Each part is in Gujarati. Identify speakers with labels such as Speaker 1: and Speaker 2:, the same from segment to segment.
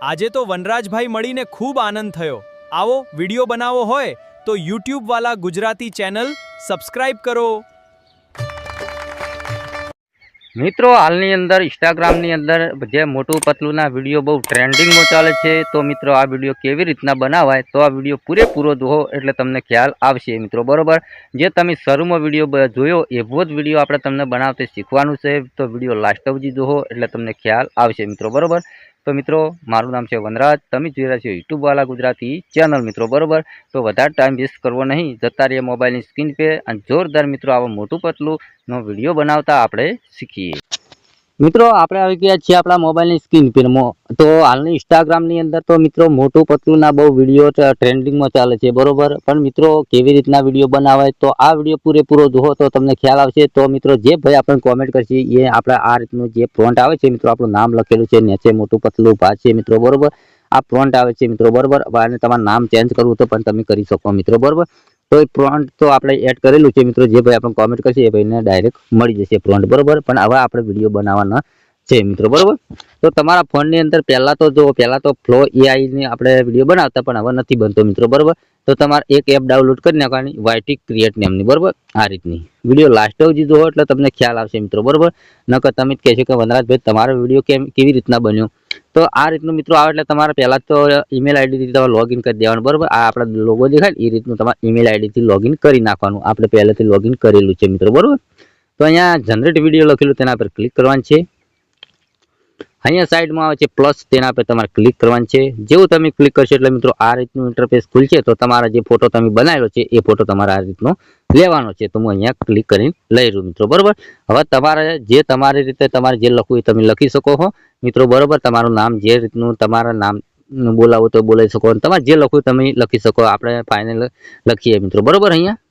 Speaker 1: આજે તો વનરાજભાઈ મળીને ખૂબ આનંદ થયો। આવો વિડિયો બનાવવો હોય તો YouTube વાલા ગુજરાતી ચેનલ સબસ્ક્રાઇબ કરો।
Speaker 2: મિત્રો હાલની અંદર ઇન્સ્ટાગ્રામની અંદર જે મોટું પતલુંના વિડીયો બહુ ટ્રેન્ડિંગમાં ચાલે છે। તો મિત્રો આ વિડીયો કેવી રીતના બનાવાય તો આ વિડીયો પૂરેપૂરો જુઓ એટલે તમને ખ્યાલ આવશે મિત્રો, બરોબર। જે તમે શરૂમાં વિડીયો જોયો એવો જ વિડીયો આપણે તમને બનાવતે શીખવાનું છે, તો વિડીયો લાસ્ટ સુધી જુઓ એટલે તમને ખ્યાલ આવશે મિત્રો, બરોબર। તો મિત્રો મારું નામ છે વનરાજ, તમે જોઈ રહ્યા છો યુટ્યુબ વાલા ગુજરાતી ચેનલ મિત્રો, બરોબર। તો વધારે ટાઈમ વેસ્ટ કરવો નહીં, જતા રહીએ મોબાઈલની સ્ક્રીન पे અને જોરદાર મિત્રો આવો મોટું પતલુંનો વિડીયો બનાવતા આપણે શીખીએ। મિત્રો આપણે આવી ગયા છીએ આપણા મોબાઈલની સ્ક્રીન પર। તો હાલની ઇન્સ્ટાગ્રામની અંદર તો મિત્રો મોટું પતલુંના બહુ વિડીયો ટ્રેન્ડિંગમાં ચાલે છે, બરોબર। પણ મિત્રો કેવી રીતના વિડીયો બનાવાય તો આ વિડીયો પૂરેપૂરો જુઓ તો તમને ખ્યાલ આવશે। તો મિત્રો જે ભાઈ આપણને કોમેન્ટ કરશે એ આપણે આ રીતનું જે ફ્રોન્ટ આવે છે મિત્રો, આપણું નામ લખેલું છે, નીચે મોટું પતલું ભાગ છે મિત્રો, બરોબર। આ ફ્રોન્ટ આવે છે મિત્રો, બરોબર। અને તમારું નામ ચેન્જ કરવું તો પણ તમે કરી શકો મિત્રો, બરોબર। તો એ ફ્રોન્ટ તો આપણે એડ કરેલું છે મિત્રો, જે ભાઈ આપણે કોમેન્ટ કરશે એ ભાઈને ડાયરેક્ટ મળી જશે ફ્રોન્ટ, બરોબર। પણ હવે આપણે વિડીયો બનાવવાના છે મિત્રો, બરોબર। તો તમારા ફોનની અંદર પહેલા તો ફ્લો AI ની આપણે વિડીયો બનાવતા પણ હવે નથી બનતો મિત્રો, બરોબર। તો તમારે એક એપ ડાઉનલોડ કરી નાખવાની YT ક્રિએટ નામની, બરોબર। આ રીતની વિડીયો લાસ્ટ સુધી જુઓ એટલે તમને ખ્યાલ આવશે મિત્રો, બરોબર। નકર તમે જ કહેશો કે વનરાજભાઈ તમારો વિડીયો કેવી રીતના બન્યો। તો આ રીતનું મિત્રો આવે એટલે તમારે પહેલાં તો ઈમેલ આઈડી થી તમારે લોગિન કરી દેવાનું, બરોબર। આ આપણા લોગો દેખાય એ રીતનું તમારે ઈમેલ આઈડી થી લોગિન કરી નાખવાનું। આપણે પહેલેથી લોગિન કરેલું છે મિત્રો, બરોબર। તો અહીંયા જનરેટ વિડીયો લખેલું તેના પર ક્લિક કરવાનું છે। અહીંયા સાઈડમાં આવે છે પ્લસ, તેના પર તમારે ક્લિક કરવાનું છે। જેવું તમે ક્લિક કરશો એટલે મિત્રો આ રીતનું ઇન્ટરફેસ ખુલશે। તો તમારા જે ફોટો તમે બનાવેલો છે એ ફોટો તમારે આ રીતનો લેવાનો છે। તો હું અહીંયા ક્લિક કરીને લઈ રહ્યું મિત્રો, બરોબર। હવે તમારી રીતે તમારે જે લખવું એ તમે લખી શકો છો મિત્રો, બરોબર। તમારું નામ જે રીતનું તમારા નામ બોલાવો તો બોલાવી શકો, તમારે જે લખવું તમે લખી શકો। આપણે ફાઇનલ લખીએ મિત્રો, બરોબર। અહીંયા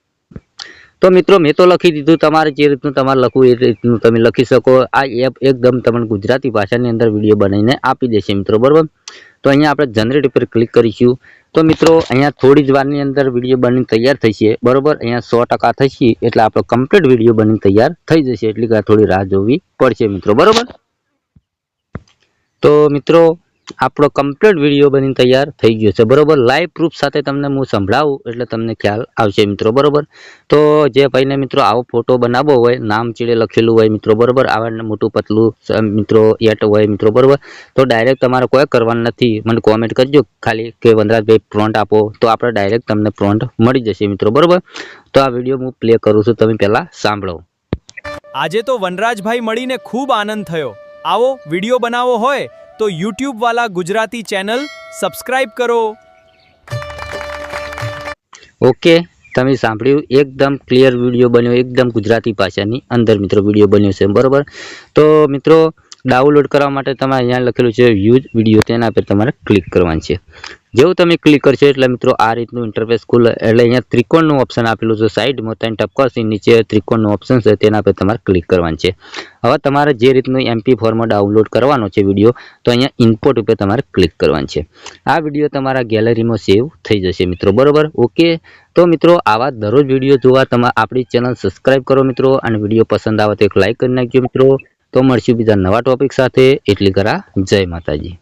Speaker 2: તો મિત્રો મેં તો લખી દીધું, તમારે જે રીતનું તમારે લખવું એ રીતનું તમે લખી શકો। આ એપ એકદમ તમને ગુજરાતી ભાષાની અંદર વિડીયો બનાવીને આપી દેશે મિત્રો, બરોબર। તો અહીંયા આપણે જનરેટ ઉપર ક્લિક કરીશું। તો મિત્રો અહીંયા થોડી જ વારની અંદર વિડીયો બનીને તૈયાર થશે, બરોબર। અહીંયા 100% થશે એટલે આપણો કમ્પ્લીટ વિડીયો બનીને તૈયાર થઈ જશે, એટલે કે થોડી રાહ જોવી પડશે મિત્રો, બરોબર। તો મિત્રો આપણો કમ્પ્લીટ વિડીયો બનીને તૈયાર થઈ ગયો છે, બરોબર। લાઈવ પ્રૂફ સાથે તમને હું સંભળાવું એટલે તમને ખ્યાલ આવશે મિત્રો, બરોબર। તો જે ભાઈને મિત્રો આવો ફોટો બનાવવો હોય, નામ ચીડે લખેલું હોય મિત્રો, બરોબર, આવા મોટું પતલું મિત્રો એટ હોય મિત્રો, બરોબર। તો ડાયરેક્ટ તમારે કોઈ કરવાનું નથી, મને કોમેન્ટ કરજો ખાલી કે વનરાજભાઈ ફ્રોન્ટ આપો, તો આપણે ડાયરેક્ટ તમને ફ્રોન્ટ મળી જશે મિત્રો, બરોબર। તો આ વિડીયો હું પ્લે કરું છું, તમે પહેલાં સાંભળો।
Speaker 1: આજે તો વનરાજભાઈ મળીને ખૂબ આનંદ થયો। આવો વિડિયો બનાવવો હોય તો YouTube વાલા ગુજરાતી ચેનલ સબસ્ક્રાઇબ કરો।
Speaker 2: ઓકે, તમે સાંભળ્યું, એકદમ ક્લિયર વિડીયો બન્યો, એકદમ ગુજરાતી ભાષાની અંદર મિત્રો વિડીયો બન્યો છે, બરોબર। તો મિત્રો ડાઉનલોડ કરવા માટે તમારે અહીંયા લખેલું છે યુઝ વિડીયો, તેના પર તમારે ક્લિક કરવાનું છે। જેવું તમે ક્લિક કરશો એટલે મિત્રો આ રીતનું ઇન્ટરફેસ ખુલે। એટલે અહીંયા ત્રિકોણનું ઓપ્શન આપેલું છે, સાઈડમાં 3 ટપકાથી નીચે ત્રિકોણનું ઓપ્શન છે, તેના પર તમારે ક્લિક કરવાનું છે। હવે તમારે જે રીતનું MP4 માં ડાઉનલોડ કરવાનો છે વિડીયો, તો અહીંયા ઇમ્પોર્ટ ઉપર તમારે ક્લિક કરવાનું છે। આ વિડીયો તમારા ગેલેરીમાં સેવ થઈ જશે મિત્રો, બરોબર। ઓકે, તો મિત્રો આવા દરરોજ વિડીયો જોવા તમારે આપણી ચેનલ સબસ્ક્રાઇબ કરો મિત્રો, અને વિડીયો પસંદ આવે તો એક લાઈક કરી નાખજો મિત્રો। તો મળશું બીજા નવા ટોપિક સાથે, એટલી કરા જય માતાજી।